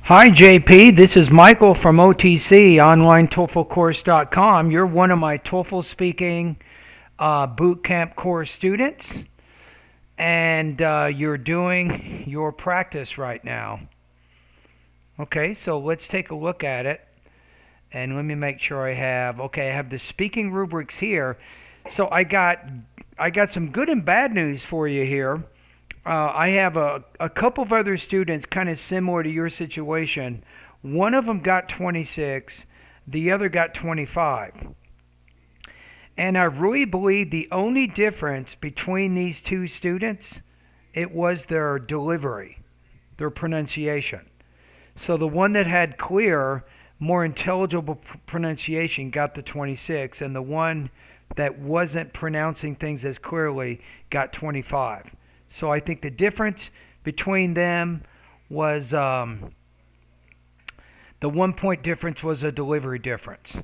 Hi JP, this is Michael from OTC, OnlineTOEFLCourse.com. You're one of my TOEFL speaking bootcamp course students, and you're doing your practice right now. Okay, so let's take a look at it, and let me make sure I have the speaking rubrics here. So I got some good and bad news for you here. I have a couple of other students kind of similar to your situation. One of them got 26, the other got 25. And I really believe the only difference between these two students, it was their delivery, their pronunciation. So the one that had clear, more intelligible pronunciation got the 26, and the one that wasn't pronouncing things as clearly got 25. So I think the difference between them was the 1 point difference was a delivery difference.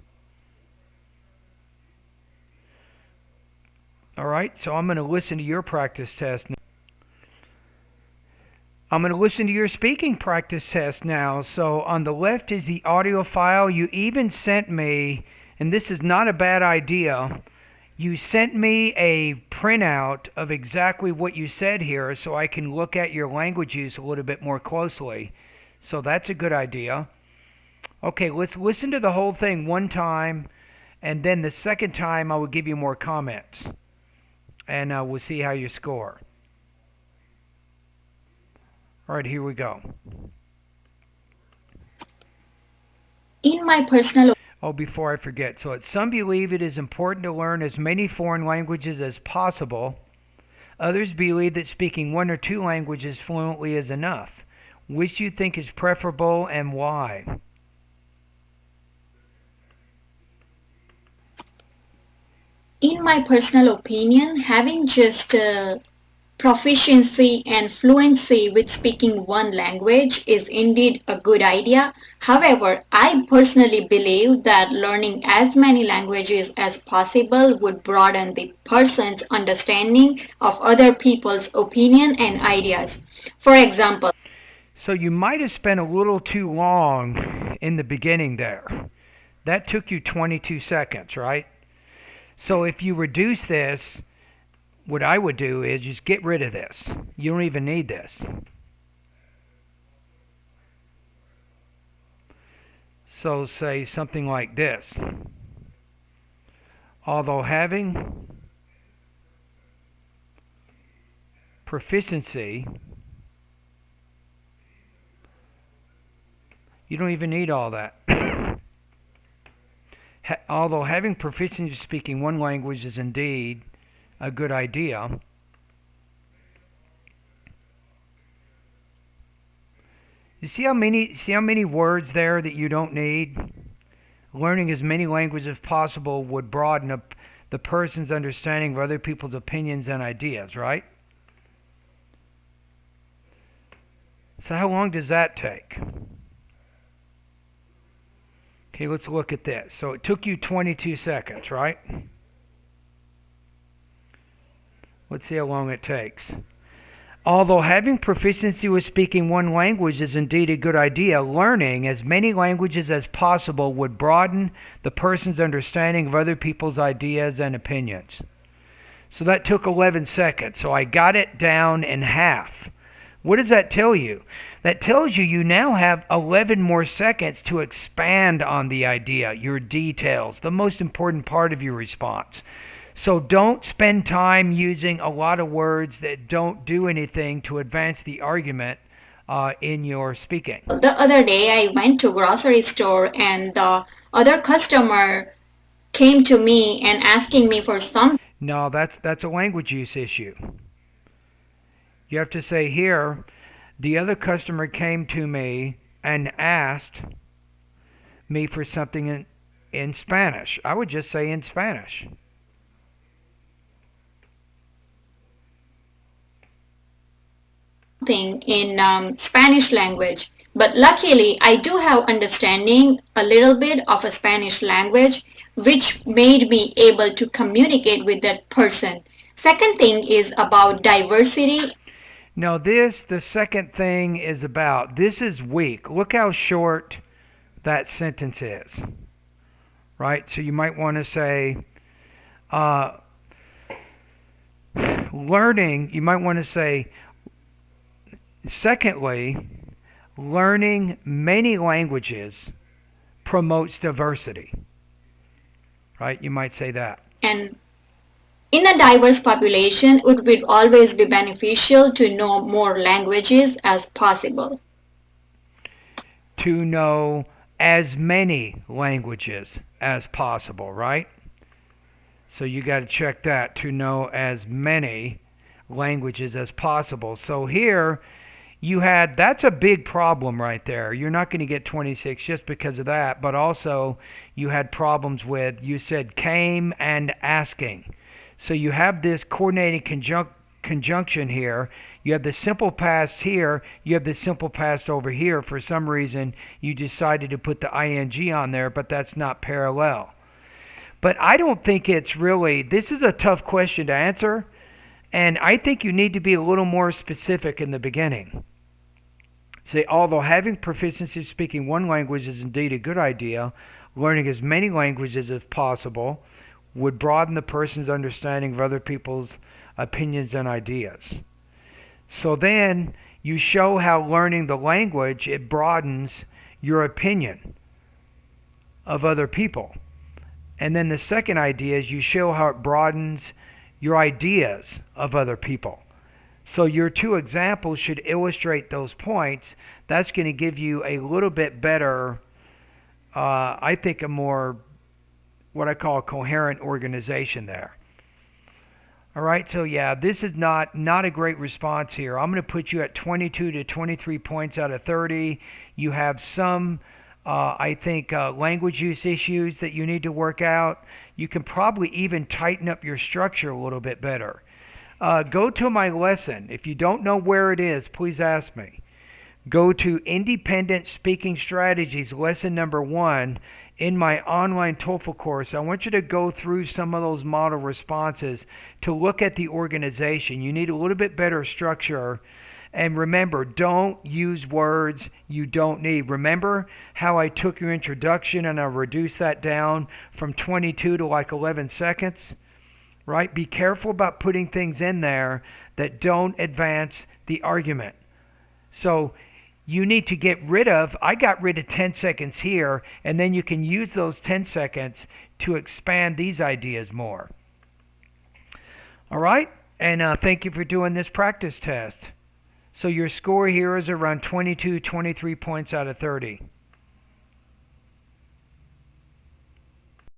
All right, so I'm going to listen to your practice test now. I'm going to listen to your speaking practice test now. So on the left is the audio file. You even sent me, and this is not a bad idea, you sent me a printout of exactly what you said here so I can look at your language use a little bit more closely. So that's a good idea. Okay, let's listen to the whole thing one time, and then the second time I will give you more comments. And we'll see how you score. All right, here we go. In my personal Oh, before I forget, so some believe it is important to learn as many foreign languages as possible. Others believe that speaking one or two languages fluently is enough. Which do you think is preferable and why? in my personal opinion, having just proficiency and fluency with speaking one language is indeed a good idea. However, I personally believe that learning as many languages as possible would broaden the person's understanding of other people's opinion and ideas. For example, So you might have spent a little too long in the beginning there. That took you 22 seconds, right? So if you reduce this, what I would do is just get rid of this. You don't even need this. So say something like this. Although having proficiency, you don't even need all that. Although having proficiency speaking one language is indeed a good idea, you see how many words there that you don't need? Learning as many languages as possible would broaden the person's understanding of other people's opinions and ideas, right? So how long does that take? Okay, let's look at this. So it took you 22 seconds, right? Let's see how long it takes. Although having proficiency with speaking one language is indeed a good idea, learning as many languages as possible would broaden the person's understanding of other people's ideas and opinions. So that took 11 seconds. So I got it down in half. What does that tell you? That tells you now have 11 more seconds to expand on the idea, your details, the most important part of your response. So don't spend time using a lot of words that don't do anything to advance the argument in your speaking. the other day I went to grocery store and the other customer came to me and asking me for some. No, that's a language use issue. You have to say here, the other customer came to me and asked me for something in Spanish. I would just say in Spanish. Thing in Spanish language. But luckily, I do have understanding a little bit of a Spanish language, which made me able to communicate with that person. Second thing is about diversity. Now, the second thing is about, this is weak. Look how short that sentence is, right? So you might want to say, uh, learning, you might want to say, secondly, learning many languages promotes diversity, right? You might say that. And in a diverse population, it would always be beneficial to know more languages as possible. To know as many languages as possible, right? So you got to check that, to know as many languages as possible. So here you had, that's a big problem right there. You're not going to get 26 just because of that, but also you had problems with, you said came and asking. So you have this coordinating conjunction here. You have the simple past here. You have the simple past over here. For some reason, you decided to put the ing on there, but that's not parallel. But I don't think it's really, this is a tough question to answer, and I think you need to be a little more specific in the beginning. Say, although having proficiency speaking one language is indeed a good idea, learning as many languages as possible would broaden the person's understanding of other people's opinions and ideas. So then you show how learning the language, it broadens your opinion of other people. And then the second idea is you show how it broadens your ideas of other people. So your two examples should illustrate those points. That's going to give you a little bit better, I think, a more, what I call a coherent organization there. All right, so yeah, this is not a great response here. I'm going to put you at 22 to 23 points out of 30. You have some, I think, language use issues that you need to work out. You can probably even tighten up your structure a little bit better. Go to my lesson. If you don't know where it is, please ask me. Go to Independent Speaking Strategies, lesson number 1 in my online TOEFL course. I want you to go through some of those model responses to look at the organization. You need a little bit better structure. And remember, don't use words you don't need. Remember how I took your introduction and I reduced that down from 22 to like 11 seconds? Right? Be careful about putting things in there that don't advance the argument. So you need to get rid of, I got rid of 10 seconds here, and then you can use those 10 seconds to expand these ideas more. All right? And thank you for doing this practice test. So your score here is around 22, 23 points out of 30.